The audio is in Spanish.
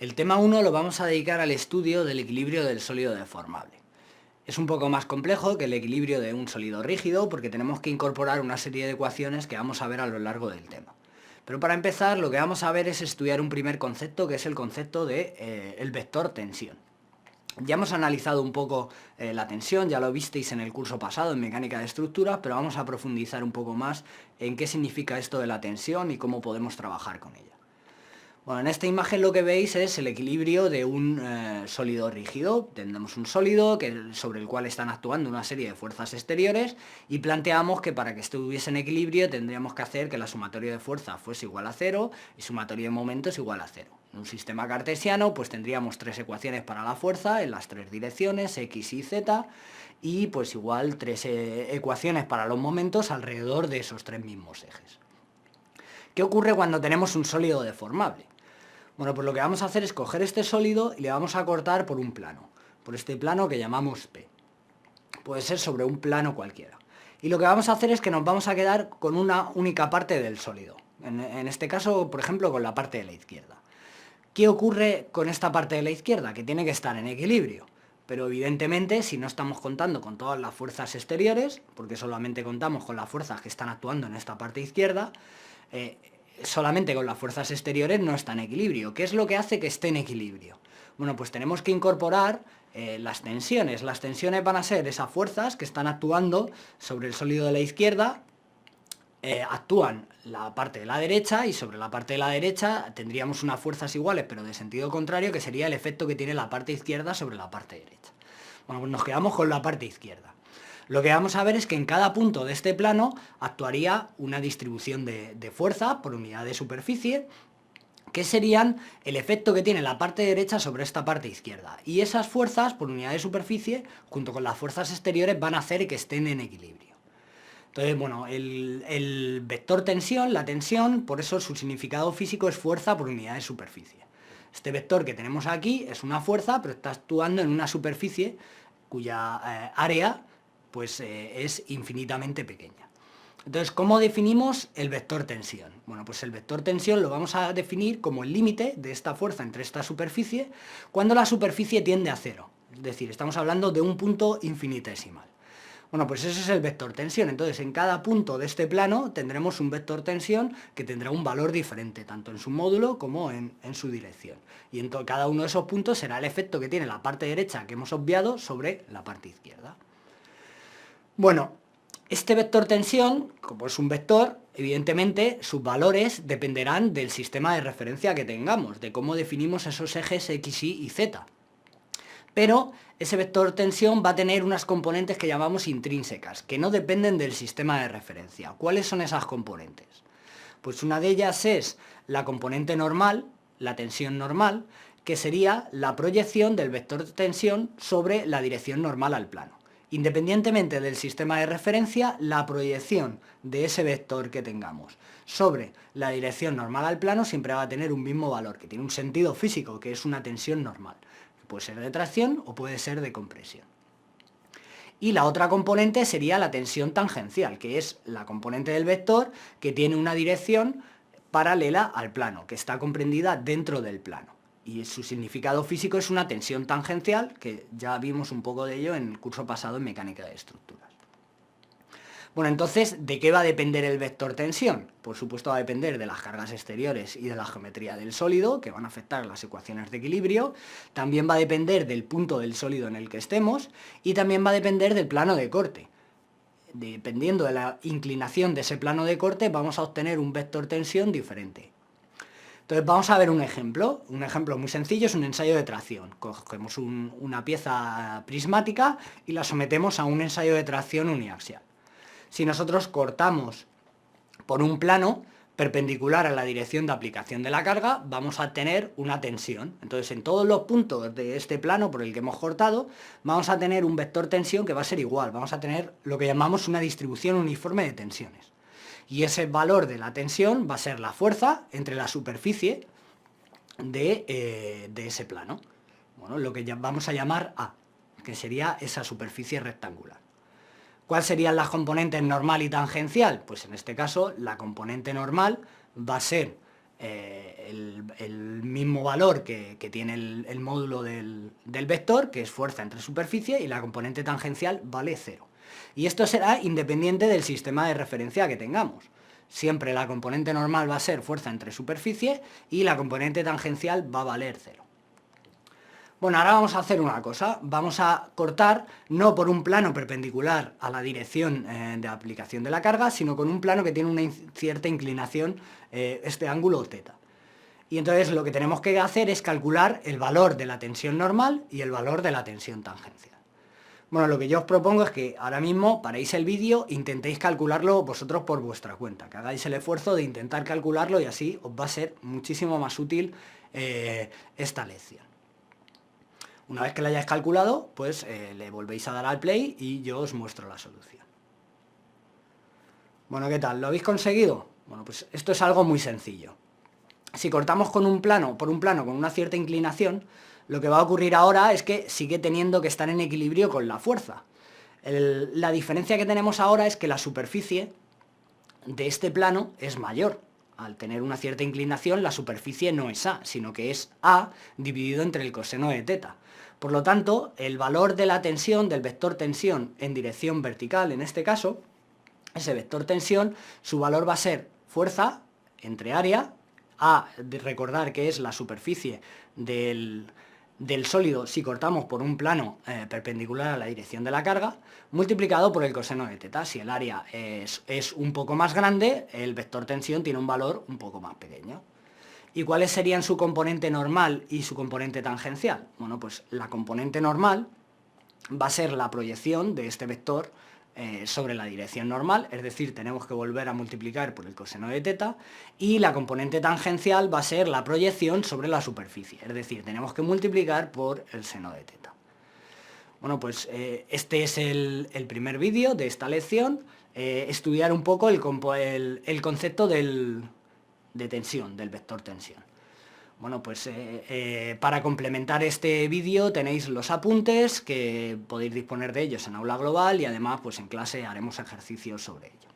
El tema 1 lo vamos a dedicar al estudio del equilibrio del sólido deformable. Es un poco más complejo que el equilibrio de un sólido rígido porque tenemos que incorporar una serie de ecuaciones que vamos a ver a lo largo del tema. Pero para empezar lo que vamos a ver es estudiar un primer concepto, que es el concepto de el vector tensión. Ya hemos analizado un poco la tensión, ya lo visteis en el curso pasado en mecánica de estructuras, pero vamos a profundizar un poco más en qué significa esto de la tensión y cómo podemos trabajar con ella. Bueno, en esta imagen lo que veis es el equilibrio de un sólido rígido. Tenemos un sólido sobre el cual están actuando una serie de fuerzas exteriores y planteamos que para que estuviese en equilibrio tendríamos que hacer que la sumatoria de fuerza fuese igual a 0 y sumatoria de momentos igual a 0. En un sistema cartesiano pues tendríamos tres ecuaciones para la fuerza en las tres direcciones, x y z, y pues igual tres ecuaciones para los momentos alrededor de esos tres mismos ejes. ¿Qué ocurre cuando tenemos un sólido deformable? Bueno, pues lo que vamos a hacer es coger este sólido y le vamos a cortar por un plano, por este plano que llamamos P. Puede ser sobre un plano cualquiera. Y lo que vamos a hacer es que nos vamos a quedar con una única parte del sólido. En este caso, por ejemplo, con la parte de la izquierda. ¿Qué ocurre con esta parte de la izquierda? Que tiene que estar en equilibrio. Pero evidentemente, si no estamos contando con todas las fuerzas exteriores, porque solamente contamos con las fuerzas que están actuando en esta parte izquierda, solamente con las fuerzas exteriores no está en equilibrio. ¿Qué es lo que hace que esté en equilibrio? Bueno, pues tenemos que incorporar las tensiones. Las tensiones van a ser esas fuerzas que están actuando sobre el sólido de la izquierda, actúan la parte de la derecha, y sobre la parte de la derecha tendríamos unas fuerzas iguales pero de sentido contrario, que sería el efecto que tiene la parte izquierda sobre la parte derecha. Bueno, pues nos quedamos con la parte izquierda. Lo que vamos a ver es que en cada punto de este plano actuaría una distribución de fuerza por unidad de superficie, que serían el efecto que tiene la parte derecha sobre esta parte izquierda. Y esas fuerzas por unidad de superficie, junto con las fuerzas exteriores, van a hacer que estén en equilibrio. Entonces, bueno, el vector tensión, la tensión, por eso su significado físico es fuerza por unidad de superficie. Este vector que tenemos aquí es una fuerza, pero está actuando en una superficie cuya área pues, es infinitamente pequeña. Entonces, ¿cómo definimos el vector tensión? Bueno, pues el vector tensión lo vamos a definir como el límite de esta fuerza entre esta superficie cuando la superficie tiende a cero. Es decir, estamos hablando de un punto infinitesimal. Bueno, pues ese es el vector tensión. Entonces, en cada punto de este plano tendremos un vector tensión que tendrá un valor diferente, tanto en su módulo como en su dirección. Y en cada uno de esos puntos será el efecto que tiene la parte derecha que hemos obviado sobre la parte izquierda. Bueno, este vector tensión, como es un vector, evidentemente sus valores dependerán del sistema de referencia que tengamos, de cómo definimos esos ejes x, y z. Pero ese vector tensión va a tener unas componentes que llamamos intrínsecas, que no dependen del sistema de referencia. ¿Cuáles son esas componentes? Pues una de ellas es la componente normal, la tensión normal, que sería la proyección del vector tensión sobre la dirección normal al plano. Independientemente del sistema de referencia, la proyección de ese vector que tengamos sobre la dirección normal al plano siempre va a tener un mismo valor, que tiene un sentido físico, que es una tensión normal. Puede ser de tracción o puede ser de compresión. Y la otra componente sería la tensión tangencial, que es la componente del vector que tiene una dirección paralela al plano, que está comprendida dentro del plano. Y su significado físico es una tensión tangencial, que ya vimos un poco de ello en el curso pasado en mecánica de estructuras. Bueno, entonces, ¿de qué va a depender el vector tensión? Por supuesto va a depender de las cargas exteriores y de la geometría del sólido, que van a afectar las ecuaciones de equilibrio. También va a depender del punto del sólido en el que estemos, y también va a depender del plano de corte. Dependiendo de la inclinación de ese plano de corte, vamos a obtener un vector tensión diferente. Entonces vamos a ver un ejemplo muy sencillo, es un ensayo de tracción. Cogemos una pieza prismática y la sometemos a un ensayo de tracción uniaxial. Si nosotros cortamos por un plano perpendicular a la dirección de aplicación de la carga, vamos a tener una tensión. Entonces, en todos los puntos de este plano por el que hemos cortado, vamos a tener un vector tensión que va a ser igual. Vamos a tener lo que llamamos una distribución uniforme de tensiones. Y ese valor de la tensión va a ser la fuerza entre la superficie de ese plano. Bueno, lo que vamos a llamar A, que sería esa superficie rectangular. ¿Cuáles serían las componentes normal y tangencial? Pues en este caso la componente normal va a ser el el mismo valor que tiene el módulo del vector, que es fuerza entre superficie, y la componente tangencial vale 0. Y esto será independiente del sistema de referencia que tengamos. Siempre la componente normal va a ser fuerza entre superficie y la componente tangencial va a valer 0. Bueno, ahora vamos a hacer una cosa, vamos a cortar no por un plano perpendicular a la dirección de aplicación de la carga, sino con un plano que tiene una cierta inclinación, este ángulo θ. Y entonces lo que tenemos que hacer es calcular el valor de la tensión normal y el valor de la tensión tangencial. Bueno, lo que yo os propongo es que ahora mismo paréis el vídeo, intentéis calcularlo vosotros por vuestra cuenta, que hagáis el esfuerzo de intentar calcularlo y así os va a ser muchísimo más útil esta lección. Una vez que lo hayáis calculado, pues le volvéis a dar al play y yo os muestro la solución. Bueno, ¿qué tal? ¿Lo habéis conseguido? Bueno, pues esto es algo muy sencillo. Si cortamos por un plano con una cierta inclinación, lo que va a ocurrir ahora es que sigue teniendo que estar en equilibrio con la fuerza. La diferencia que tenemos ahora es que la superficie de este plano es mayor. Al tener una cierta inclinación, la superficie no es A, sino que es A dividido entre el coseno de θ. Por lo tanto, el valor de la tensión, del vector tensión en dirección vertical, en este caso, ese vector tensión, su valor va a ser fuerza entre área, A, recordar que es la superficie del sólido si cortamos por un plano perpendicular a la dirección de la carga, multiplicado por el coseno de θ. Si el área es un poco más grande, el vector tensión tiene un valor un poco más pequeño. ¿Y cuáles serían su componente normal y su componente tangencial? Bueno, pues la componente normal va a ser la proyección de este vector sobre la dirección normal, es decir, tenemos que volver a multiplicar por el coseno de θ, y la componente tangencial va a ser la proyección sobre la superficie, es decir, tenemos que multiplicar por el seno de θ. Bueno, pues este es el primer vídeo de esta lección, estudiar un poco el concepto de tensión, del vector tensión. Bueno, pues para complementar este vídeo tenéis los apuntes, que podéis disponer de ellos en aula global, y además pues en clase haremos ejercicios sobre ello.